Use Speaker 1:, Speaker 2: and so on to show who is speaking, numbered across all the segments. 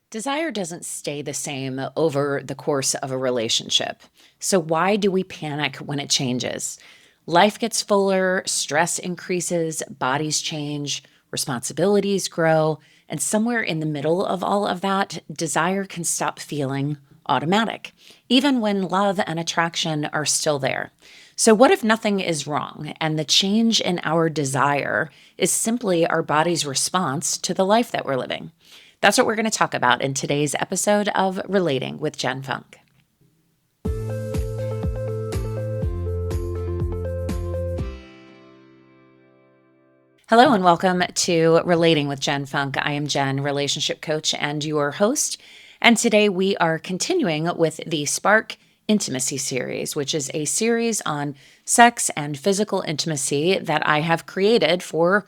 Speaker 1: Desire doesn't stay the same over the course of a relationship. So, why do we panic when it changes? Life gets fuller, stress increases, bodies change, responsibilities grow, and somewhere in the middle of all of that, desire can stop feeling automatic, even when love and attraction are still there. So, what if nothing is wrong and the change in our desire is simply our body's response to the life that we're living? That's what we're going to talk about in today's episode of Relating with Jen Funk. Hello and welcome to Relating with Jen Funk. I am Jen, relationship coach and your host. And today we are continuing with the Spark Intimacy series, which is a series on sex and physical intimacy that I have created for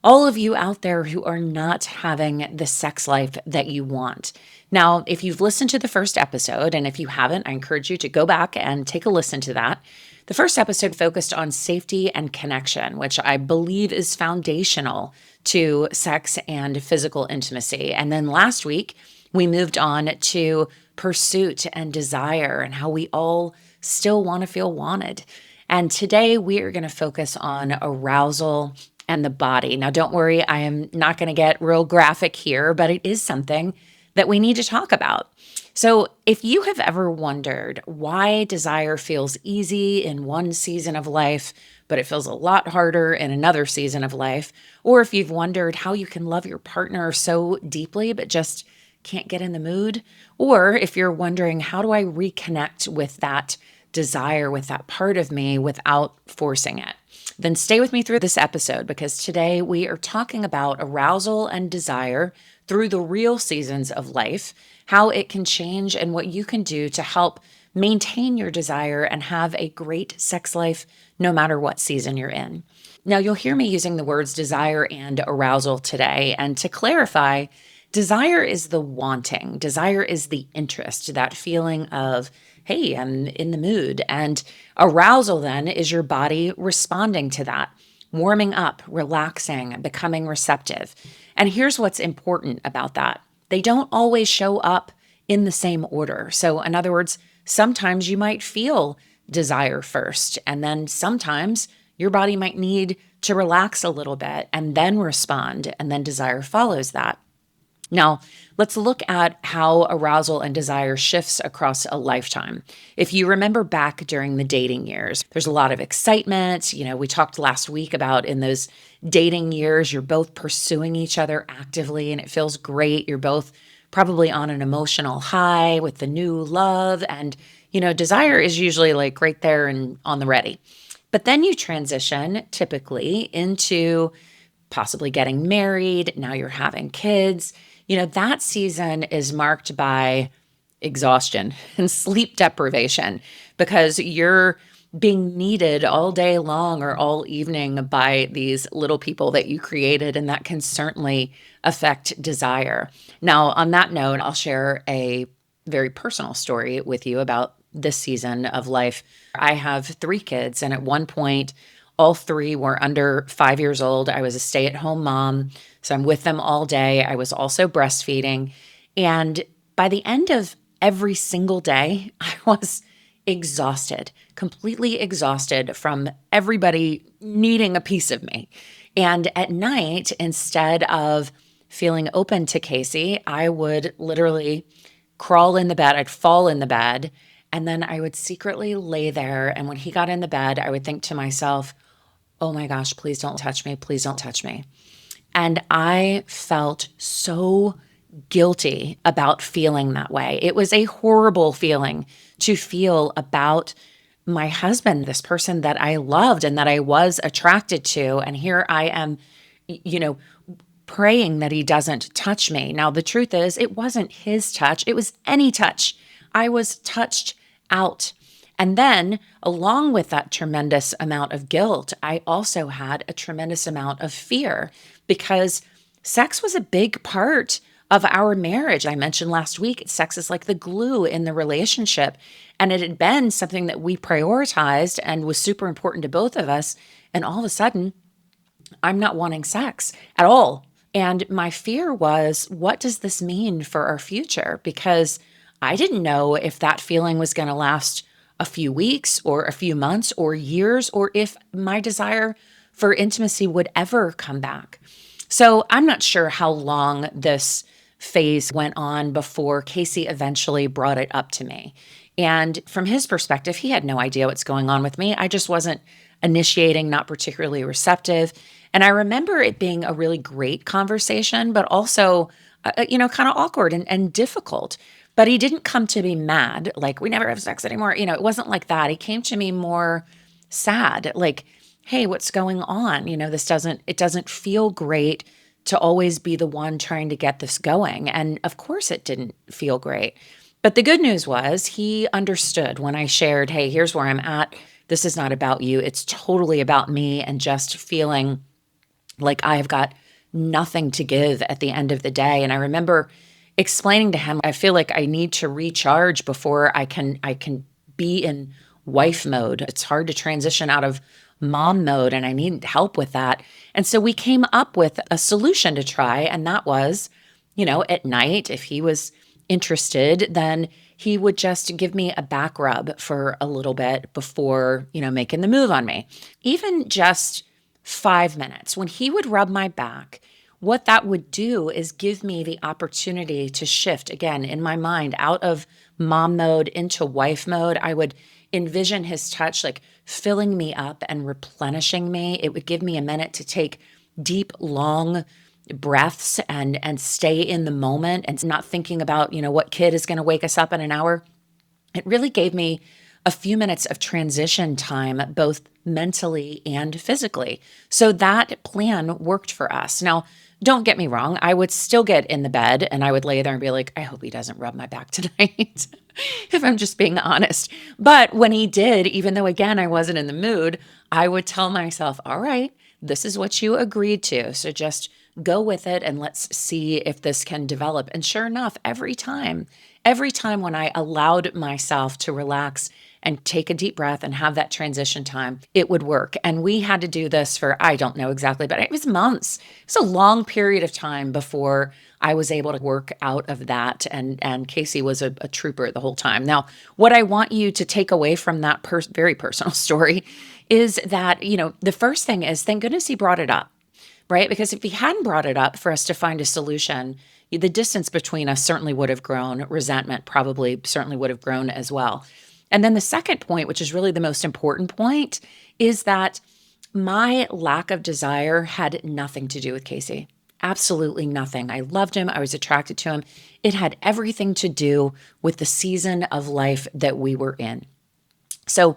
Speaker 1: all of you out there who are not having the sex life that you want. Now, if you've listened to the first episode, and if you haven't, I encourage you to go back and take a listen to that. The first episode focused on safety and connection, which I believe is foundational to sex and physical intimacy. And then last week, we moved on to pursuit and desire and how we all still want to feel wanted. And today we are going to focus on arousal and the body. Now, don't worry, I am not going to get real graphic here, but it is something that we need to talk about. So, if you have ever wondered why desire feels easy in one season of life, but it feels a lot harder in another season of life, or if you've wondered how you can love your partner so deeply, but just can't get in the mood, or if you're wondering, how do I reconnect with that desire, with that part of me without forcing it? Then stay with me through this episode because today we are talking about arousal and desire through the real seasons of life, how it can change, and what you can do to help maintain your desire and have a great sex life no matter what season you're in. Now, you'll hear me using the words desire and arousal today. And to clarify, desire is the wanting, desire is the interest, that feeling of, hey, I'm in the mood. And arousal then is your body responding to that, warming up, relaxing, becoming receptive. And here's what's important about that: they don't always show up in the same order. So, in other words, sometimes you might feel desire first, and then sometimes your body might need to relax a little bit and then respond, and then desire follows that. Now, let's look at how arousal and desire shifts across a lifetime. If you remember back during the dating years, there's a lot of excitement. We talked last week about in those dating years, you're both pursuing each other actively and it feels great. You're both probably on an emotional high with the new love. And, desire is usually like right there and on the ready. But then you transition typically into possibly getting married. Now you're having kids. That season is marked by exhaustion and sleep deprivation because you're being needed all day long or all evening by these little people that you created, and that can certainly affect desire. Now, on that note, I'll share a very personal story with you about this season of life. I have 3 kids, and at one point, all 3 were under 5 years old. I was a stay-at-home mom, so I'm with them all day. I was also breastfeeding. And by the end of every single day, I was exhausted, completely exhausted from everybody needing a piece of me. And at night, instead of feeling open to Casey, I would literally crawl in the bed. I'd fall in the bed, and then I would secretly lay there. And when he got in the bed, I would think to myself, oh my gosh, please don't touch me. Please don't touch me. And I felt so guilty about feeling that way. It was a horrible feeling to feel about my husband, this person that I loved and that I was attracted to. And here I am, praying that he doesn't touch me. Now, the truth is, it wasn't his touch. It was any touch. I was touched out. And then, along with that tremendous amount of guilt, I also had a tremendous amount of fear because sex was a big part of our marriage. I mentioned last week, sex is like the glue in the relationship. And it had been something that we prioritized and was super important to both of us. And all of a sudden, I'm not wanting sex at all. And my fear was, what does this mean for our future? Because I didn't know if that feeling was going to last a few weeks or a few months or years, or if my desire for intimacy would ever come back. So I'm not sure how long this phase went on before Casey eventually brought it up to me. And from his perspective, he had no idea what's going on with me. I just wasn't initiating, not particularly receptive. And I remember it being a really great conversation, but also, kind of awkward and difficult. But he didn't come to me mad, like, we never have sex anymore. It wasn't like that. He came to me more sad, like, hey, what's going on? It doesn't feel great to always be the one trying to get this going. And of course, it didn't feel great. But the good news was he understood when I shared, hey, here's where I'm at. This is not about you. It's totally about me and just feeling like I've got nothing to give at the end of the day. And I remember explaining to him, I feel like I need to recharge before I can be in wife mode. It's hard to transition out of mom mode and I need help with that. And so we came up with a solution to try, and that was, at night, if he was interested, then he would just give me a back rub for a little bit before, making the move on me. Even just 5 minutes, when he would rub my back, what that would do is give me the opportunity to shift again in my mind out of mom mode into wife mode. I would envision his touch like filling me up and replenishing me. It would give me a minute to take deep, long breaths and stay in the moment and not thinking about, what kid is going to wake us up in an hour. It really gave me a few minutes of transition time, both mentally and physically. So that plan worked for us. Now, don't get me wrong, I would still get in the bed and I would lay there and be like, I hope he doesn't rub my back tonight, if I'm just being honest. But when he did, even though again, I wasn't in the mood, I would tell myself, all right, this is what you agreed to. So just go with it and let's see if this can develop. And sure enough, every time when I allowed myself to relax and take a deep breath and have that transition time, it would work. And we had to do this for, I don't know exactly, but it was months. It's a long period of time before I was able to work out of that. And Casey was a trooper the whole time. Now, what I want you to take away from that very personal story is that, the first thing is, thank goodness he brought it up, right? Because if he hadn't brought it up for us to find a solution, the distance between us certainly would have grown. Resentment probably certainly would have grown as well. And then the second point, which is really the most important point, is that my lack of desire had nothing to do with Casey. Absolutely nothing. I loved him. I was attracted to him. It had everything to do with the season of life that we were in. So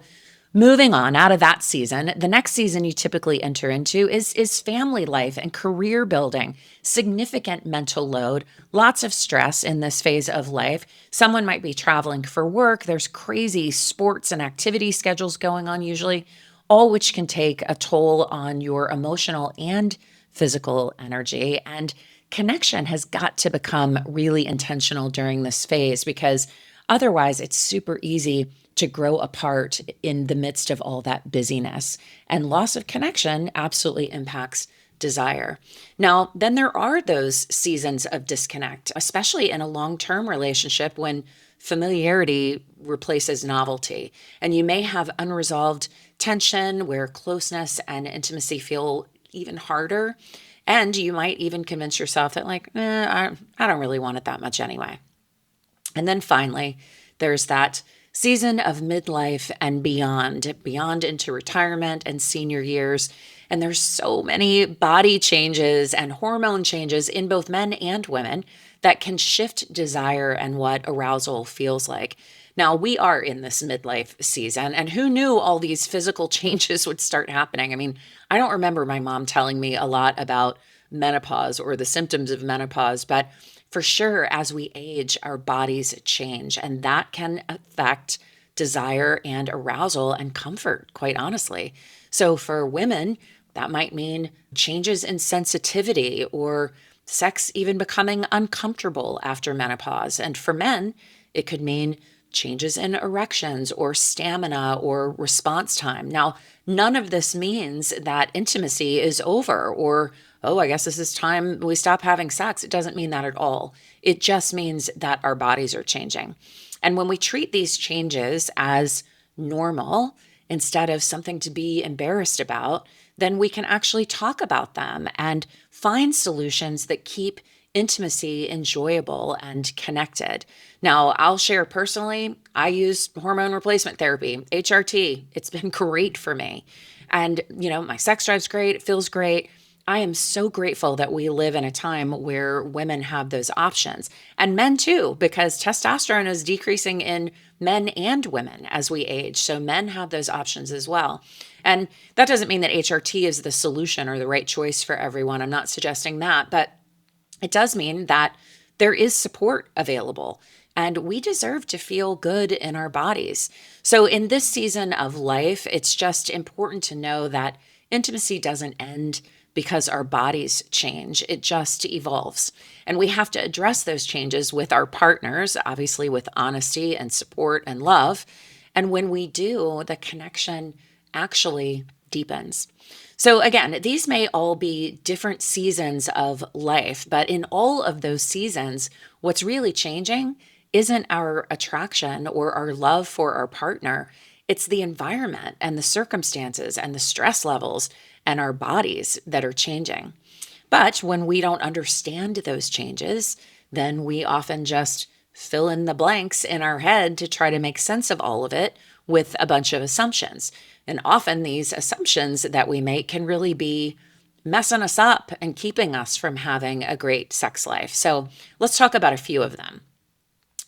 Speaker 1: moving on out of that season, the next season you typically enter into is family life and career building, significant mental load, lots of stress in this phase of life. Someone might be traveling for work. There's crazy sports and activity schedules going on usually, all which can take a toll on your emotional and physical energy. And connection has got to become really intentional during this phase, because otherwise it's super easy to grow apart in the midst of all that busyness. And loss of connection absolutely impacts desire. Now, then there are those seasons of disconnect, especially in a long-term relationship when familiarity replaces novelty. And you may have unresolved tension where closeness and intimacy feel even harder. And you might even convince yourself that I don't really want it that much anyway. And then finally, there's that season of midlife and beyond into retirement and senior years. And there's so many body changes and hormone changes in both men and women that can shift desire and what arousal feels like. Now, we are in this midlife season, and who knew all these physical changes would start happening? I mean, I don't remember my mom telling me a lot about menopause or the symptoms of menopause, but for sure, as we age, our bodies change, and that can affect desire and arousal and comfort, quite honestly. So for women, that might mean changes in sensitivity or sex even becoming uncomfortable after menopause. And for men, it could mean changes in erections or stamina or response time. Now, none of this means that intimacy is over or, oh, I guess this is time we stop having sex. It doesn't mean that at all. It just means that our bodies are changing. And when we treat these changes as normal instead of something to be embarrassed about, then we can actually talk about them and find solutions that keep intimacy enjoyable and connected. Now, I'll share personally, I use hormone replacement therapy, HRT. It's been great for me. And, my sex drive's great, it feels great. I am so grateful that we live in a time where women have those options and men too, because testosterone is decreasing in men and women as we age. So men have those options as well. And that doesn't mean that HRT is the solution or the right choice for everyone. I'm not suggesting that, but it does mean that there is support available and we deserve to feel good in our bodies. So, in this season of life, it's just important to know that intimacy doesn't end because our bodies change, it just evolves. And we have to address those changes with our partners, obviously, with honesty and support and love. And when we do, the connection actually deepens. So, again, these may all be different seasons of life, but in all of those seasons, what's really changing isn't our attraction or our love for our partner. It's the environment and the circumstances and the stress levels and our bodies that are changing. But when we don't understand those changes, then we often just fill in the blanks in our head to try to make sense of all of it with a bunch of assumptions. And often these assumptions that we make can really be messing us up and keeping us from having a great sex life. So let's talk about a few of them.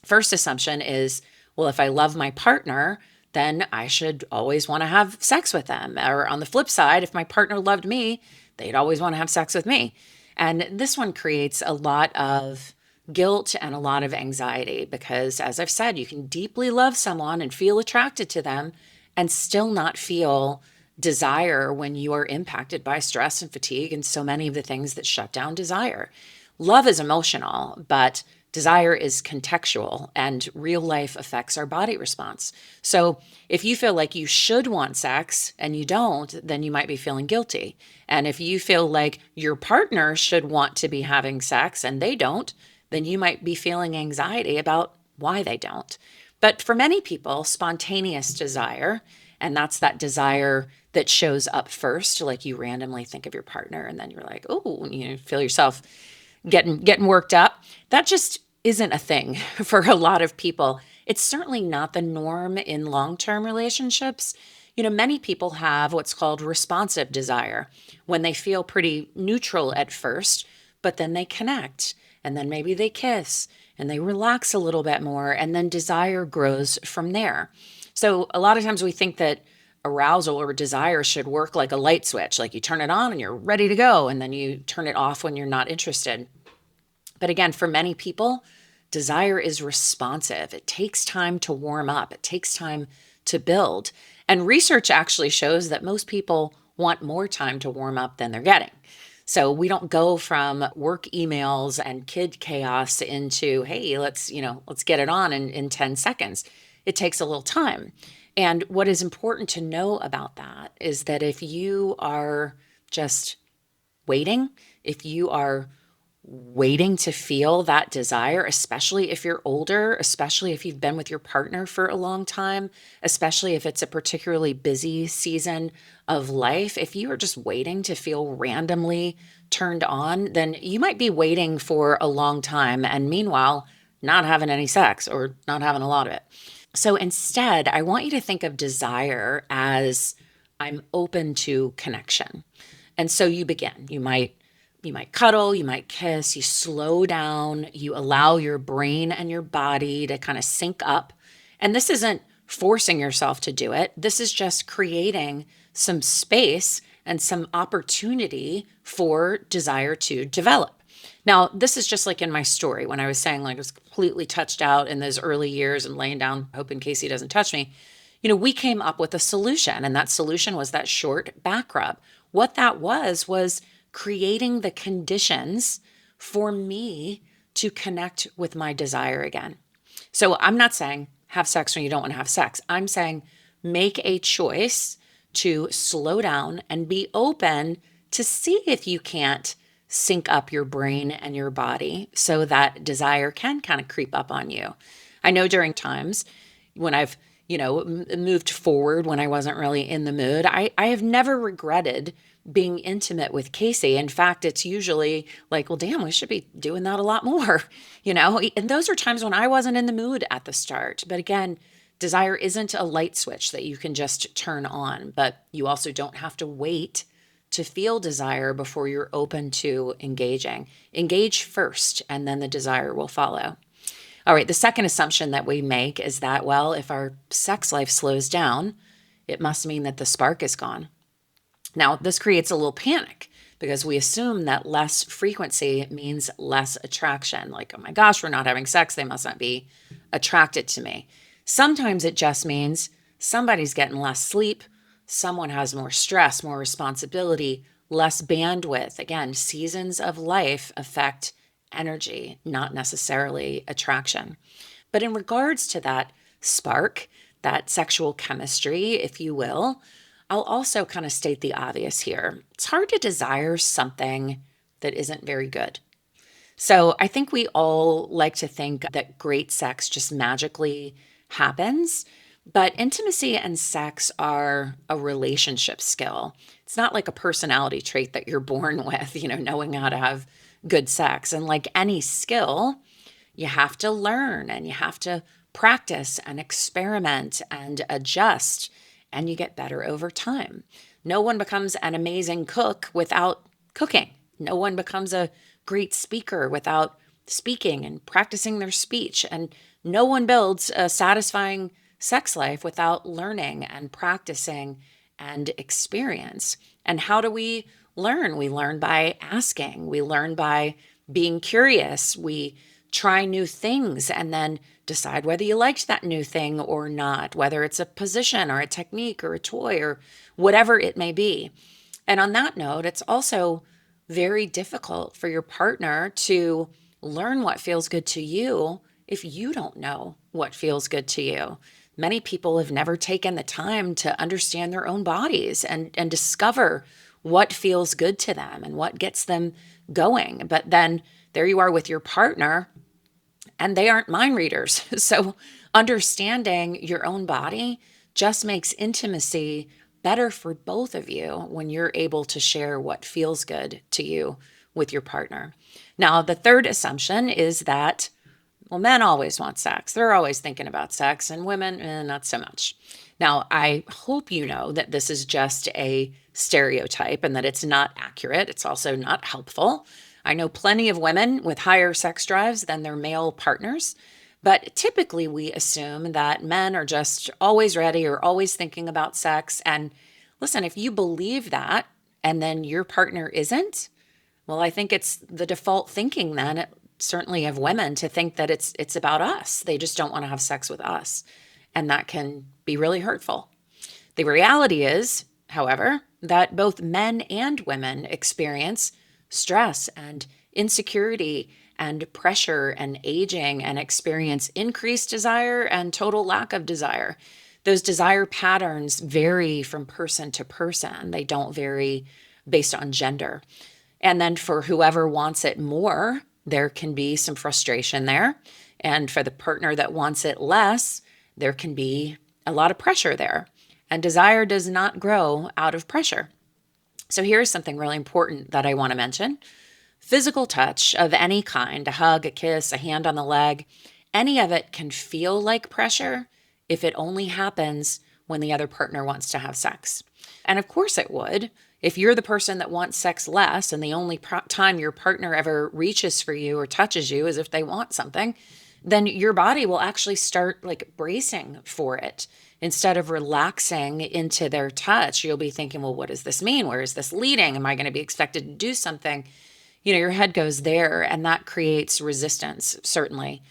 Speaker 1: First assumption is, well, if I love my partner, then I should always want to have sex with them. Or on the flip side, if my partner loved me, they'd always want to have sex with me. And this one creates a lot of guilt and a lot of anxiety because, as I've said, you can deeply love someone and feel attracted to them and still not feel desire when you are impacted by stress and fatigue and so many of the things that shut down desire. Love is emotional, but desire is contextual and real life affects our body response. So if you feel like you should want sex and you don't, then you might be feeling guilty. And if you feel like your partner should want to be having sex and they don't, then you might be feeling anxiety about why they don't. But for many people, spontaneous desire, and that's that desire that shows up first, like you randomly think of your partner and then you're like, oh, you feel yourself getting worked up. That just isn't a thing for a lot of people. It's certainly not the norm in long-term relationships. Many people have what's called responsive desire when they feel pretty neutral at first, but then they connect and then maybe they kiss and they relax a little bit more and then desire grows from there. So a lot of times we think that arousal or desire should work like a light switch, like you turn it on and you're ready to go, and then you turn it off when you're not interested. But again, for many people, desire is responsive. It takes time to warm up. It takes time to build. And research actually shows that most people want more time to warm up than they're getting. So we don't go from work emails and kid chaos into, hey, let's get it on in 10 seconds. It takes a little time. And what is important to know about that is that if you are just waiting, if you are waiting to feel that desire, especially if you're older, especially if you've been with your partner for a long time, especially if it's a particularly busy season of life, if you are just waiting to feel randomly turned on, then you might be waiting for a long time and meanwhile not having any sex or not having a lot of it. So instead, I want you to think of desire as I'm open to connection. And so you begin. You might cuddle, you might kiss, you slow down, you allow your brain and your body to kind of sync up. And this isn't forcing yourself to do it. This is just creating some space and some opportunity for desire to develop. Now, this is just like in my story when I was saying like I was completely touched out in those early years and laying down hoping Casey doesn't touch me. We came up with a solution, and that solution was that short back rub. What that was creating the conditions for me to connect with my desire again. So I'm not saying have sex when you don't want to have sex. I'm saying make a choice to slow down and be open to see if you can't sync up your brain and your body so that desire can kind of creep up on you. I know during times when I've, moved forward when I wasn't really in the mood, I have never regretted being intimate with Casey. In fact, it's usually like, well, damn, we should be doing that a lot more, And those are times when I wasn't in the mood at the start. But again, desire isn't a light switch that you can just turn on, but you also don't have to wait to feel desire before you're open to engaging. Engage first, and then the desire will follow. All right, the second assumption that we make is that, well, if our sex life slows down, it must mean that the spark is gone. Now, this creates a little panic because we assume that less frequency means less attraction. Like, oh my gosh, we're not having sex. They must not be attracted to me. Sometimes it just means somebody's getting less sleep. Someone has more stress, more responsibility, less bandwidth. Again, seasons of life affect energy, not necessarily attraction. But in regards to that spark, that sexual chemistry, if you will, I'll also kind of state the obvious here. It's hard to desire something that isn't very good. So I think we all like to think that great sex just magically happens, but intimacy and sex are a relationship skill. It's not like a personality trait that you're born with, knowing how to have good sex. And like any skill, you have to learn and you have to practice and experiment and adjust, and you get better over time. No one becomes an amazing cook without cooking. No one becomes a great speaker without speaking and practicing their speech. And no one builds a satisfying sex life without learning and practicing and experience. And how do we learn? We learn by asking. We learn by being curious. We try new things and then decide whether you liked that new thing or not, whether it's a position or a technique or a toy or whatever it may be. And on that note, it's also very difficult for your partner to learn what feels good to you if you don't know what feels good to you. Many people have never taken the time to understand their own bodies and discover what feels good to them and what gets them going. But then there you are with your partner, and they aren't mind readers. So understanding your own body just makes intimacy better for both of you when you're able to share what feels good to you with your partner. Now, the third assumption is that, well, men always want sex. They're always thinking about sex, and women, not so much. Now, I hope you know that this is just a stereotype and that it's not accurate. It's also not helpful. I know plenty of women with higher sex drives than their male partners, but typically we assume that men are just always ready or always thinking about sex. And listen, if you believe that and then your partner isn't, well, I think it's the default thinking then, certainly of women, to think that it's about us. They just don't want to have sex with us. And that can be really hurtful. The reality is, however, that both men and women experience stress and insecurity and pressure and aging and experience increased desire and total lack of desire. Those desire patterns vary from person to person. They don't vary based on gender. And then for whoever wants it more, there can be some frustration there. And for the partner that wants it less, there can be a lot of pressure there. And desire does not grow out of pressure. So here's something really important that I want to mention. Physical touch of any kind, a hug, a kiss, a hand on the leg, any of it can feel like pressure if it only happens when the other partner wants to have sex. And of course it would. If you're the person that wants sex less and the only time your partner ever reaches for you or touches you is if they want something, then your body will actually start like bracing for it. Instead of relaxing into their touch, you'll be thinking, well, what does this mean? Where is this leading? Am I going to be expected to do something? Your head goes there, and that creates resistance, certainly.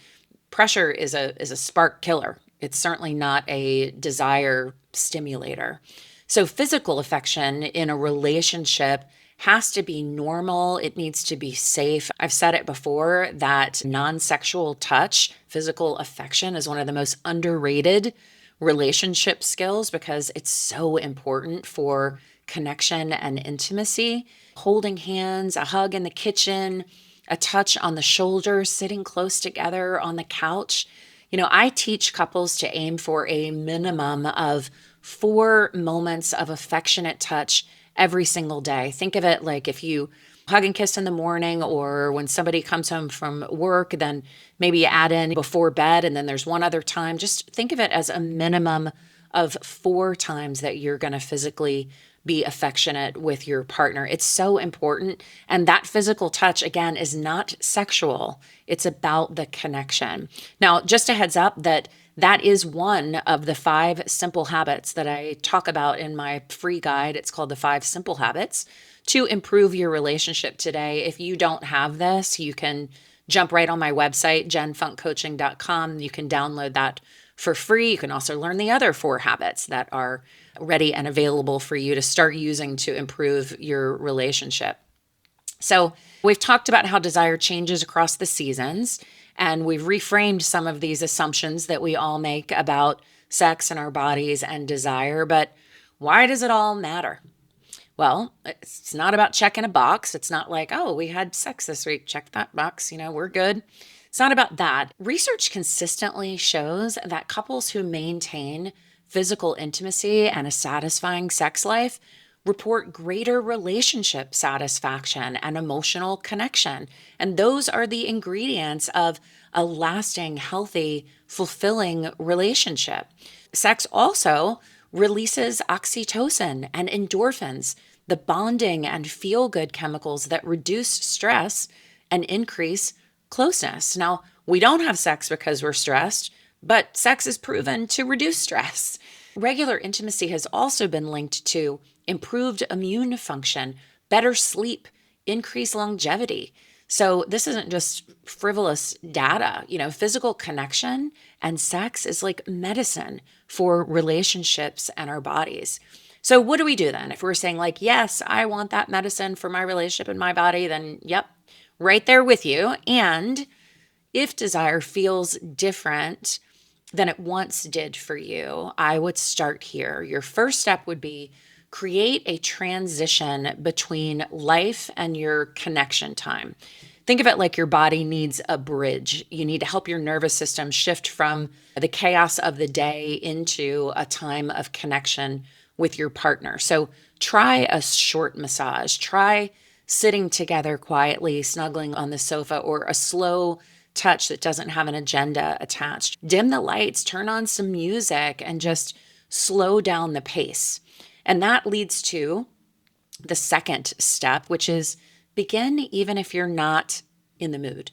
Speaker 1: Pressure is a spark killer. It's certainly not a desire stimulator. So physical affection in a relationship has to be normal. It needs to be safe. I've said it before that non-sexual touch, physical affection, is one of the most underrated relationship skills because it's so important for connection and intimacy. Holding hands, a hug in the kitchen, a touch on the shoulder, sitting close together on the couch. I teach couples to aim for a minimum of 4 moments of affectionate touch every single day. Think of it like if you hug and kiss in the morning, or when somebody comes home from work, then maybe you add in before bed, and then there's one other time. Just think of it as a minimum of 4 times that you're going to physically be affectionate with your partner. It's so important. And that physical touch, again, is not sexual. It's about the connection. Now, just a heads up that is one of the 5 simple habits that I talk about in my free guide. It's called the 5 Simple Habits to Improve Your Relationship Today. If you don't have this, you can jump right on my website, jenfunkcoaching.com. You can download that for free. You can also learn the other 4 habits that are ready and available for you to start using to improve your relationship. So we've talked about how desire changes across the seasons, and we've reframed some of these assumptions that we all make about sex and our bodies and desire. But why does it all matter? Well, it's not about checking a box. It's not like, oh, we had sex this week, check that box, we're good. It's not about that. Research consistently shows that couples who maintain physical intimacy and a satisfying sex life report greater relationship satisfaction and emotional connection. And those are the ingredients of a lasting, healthy, fulfilling relationship. Sex also releases oxytocin and endorphins, the bonding and feel-good chemicals that reduce stress and increase closeness. Now, we don't have sex because we're stressed, but sex is proven to reduce stress. Regular intimacy has also been linked to improved immune function, better sleep, increased longevity. So this isn't just frivolous data. Physical connection and sex is like medicine for relationships and our bodies. So what do we do then? If we're saying like, yes, I want that medicine for my relationship and my body, then yep, right there with you. And if desire feels different than it once did for you, I would start here. Your first step would be create a transition between life and your connection time. Think of it like your body needs a bridge. You need to help your nervous system shift from the chaos of the day into a time of connection with your partner. So try a short massage. Try sitting together quietly, snuggling on the sofa, or a slow touch that doesn't have an agenda attached. Dim the lights, turn on some music, and just slow down the pace. And that leads to the second step, which is begin even if you're not in the mood.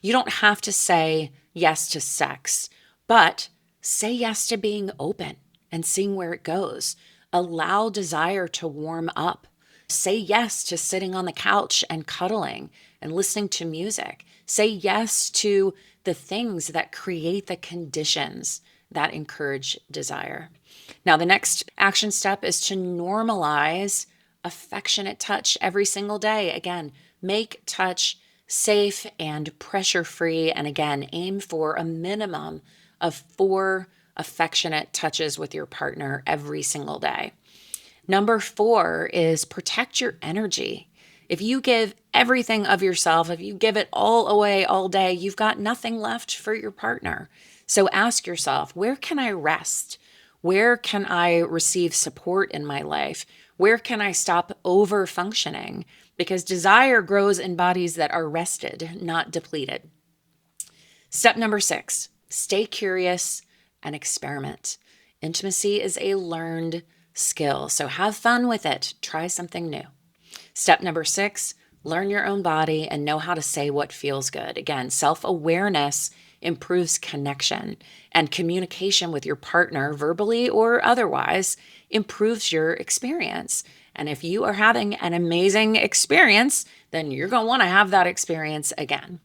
Speaker 1: You don't have to say yes to sex, but say yes to being open and seeing where it goes. Allow desire to warm up. Say yes to sitting on the couch and cuddling and listening to music. Say yes to the things that create the conditions that encourage desire. Now, the next action step is to normalize affectionate touch every single day. Again, make touch safe and pressure-free. And again, aim for a minimum of 4 affectionate touches with your partner every single day. Number 4 is protect your energy. If you give everything of yourself, if you give it all away all day, you've got nothing left for your partner. So ask yourself, where can I rest? Where can I receive support in my life? Where can I stop over-functioning? Because desire grows in bodies that are rested, not depleted. Step number 6, stay curious and experiment. Intimacy is a learned skill, so have fun with it. Try something new. Step number 6, learn your own body and know how to say what feels good. Again, self-awareness improves connection, and communication with your partner, verbally or otherwise, improves your experience. And if you are having an amazing experience, then you're going to want to have that experience again.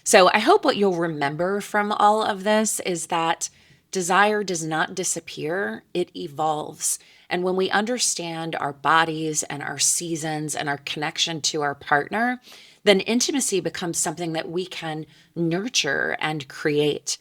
Speaker 1: So I hope what you'll remember from all of this is that desire does not disappear, it evolves. And when we understand our bodies and our seasons and our connection to our partner, then intimacy becomes something that we can nurture and create.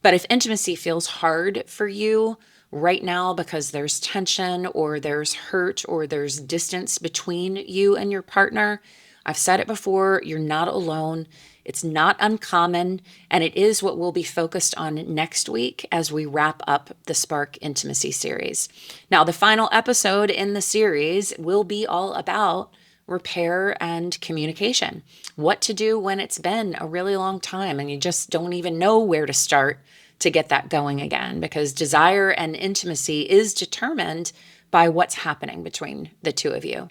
Speaker 1: But if intimacy feels hard for you, right now because there's tension or there's hurt or there's distance between you and your partner, I've said it before, you're not alone. It's not uncommon, and it is what we'll be focused on next week as we wrap up the Spark Intimacy series. Now, the final episode in the series will be all about repair and communication. What to do when it's been a really long time and you just don't even know where to start to get that going again, because desire and intimacy is determined by what's happening between the two of you.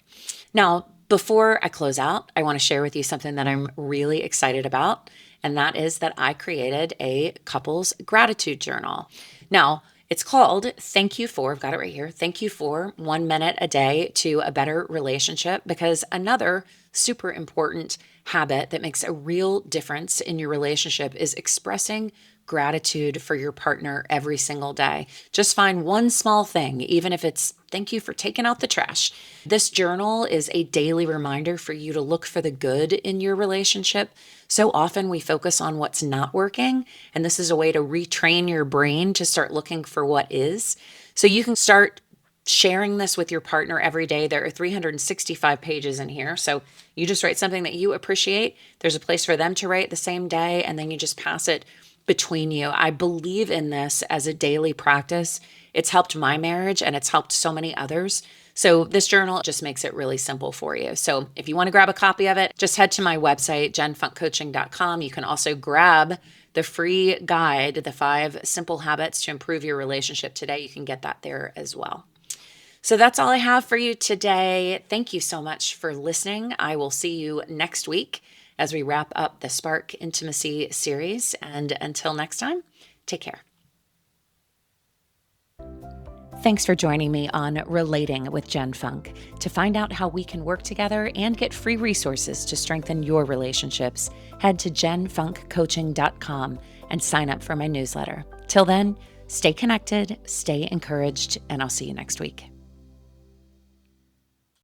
Speaker 1: Now, before I close out, I want to share with you something that I'm really excited about, and that is that I created a couples gratitude journal. Now, it's called Thank You For, I've got it right here, Thank You For 1 Minute a Day to a Better Relationship, because another super important habit that makes a real difference in your relationship is expressing gratitude for your partner every single day. Just find one small thing, even if it's thank you for taking out the trash. This journal is a daily reminder for you to look for the good in your relationship. So often we focus on what's not working, and this is a way to retrain your brain to start looking for what is. So you can start sharing this with your partner every day. There are 365 pages in here. So you just write something that you appreciate. There's a place for them to write the same day, and then you just pass it between you. I believe in this as a daily practice. It's helped my marriage and it's helped so many others. So this journal just makes it really simple for you. So if you want to grab a copy of it, just head to my website, jenfunkcoaching.com. You can also grab the free guide, The 5 Simple Habits to Improve Your Relationship Today. You can get that there as well. So that's all I have for you today. Thank you so much for listening. I will see you next week as we wrap up the Spark Intimacy series. And until next time, take care. Thanks for joining me on Relating with Jen Funk. To find out how we can work together and get free resources to strengthen your relationships, head to jenfunkcoaching.com and sign up for my newsletter. Till then, stay connected, stay encouraged, and I'll see you next week.